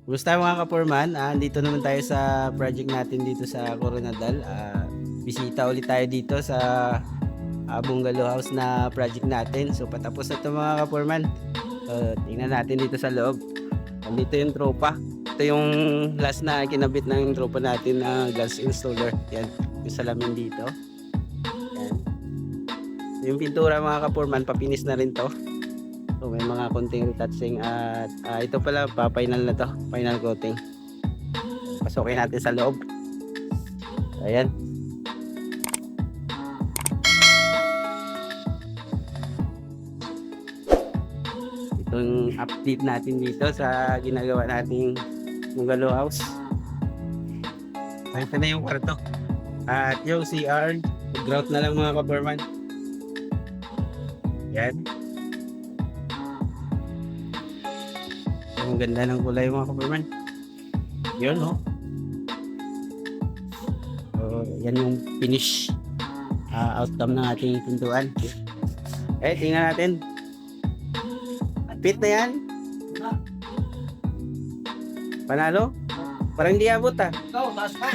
Kumusta mga kapurman? Andito naman tayo sa project natin dito sa Coronadal. Bisita ulit tayo dito sa bungalow house na project natin. So patapos na ito mga kapurman. Tingnan natin dito sa loob. Andito yung tropa. Ito yung last na kinabit ng tropa natin na gas installer. Yan, yung salamin dito. Yan. Yung pintura mga kapurman, papinis na rin to. So may mga konting retouching at ito pala pa-final na to, final coating. Pasukin natin sa loob. Ayan. Itong update natin dito sa ginagawa nating bungalow house. Ito na yung kwarto. At yung CR, grout na lang mga kaperman. Yan. Ang ganda ng kulay mga kaperman. Yun, no? So, yan yung finish outcome ng ating pintuan. Tingnan natin. Fit na yan? Panalo? Parang di abot Ikaw, taas pa.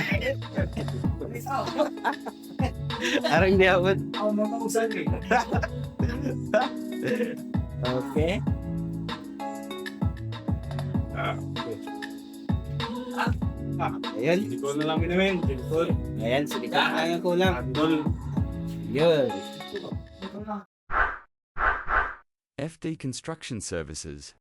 Parang di abot. Ako mamausan eh. Okay. Ayan. Silikon na lang ginamin. Silikon. Ayan, silikon na lang ang kulang. Andol. Yun. FD Construction Services.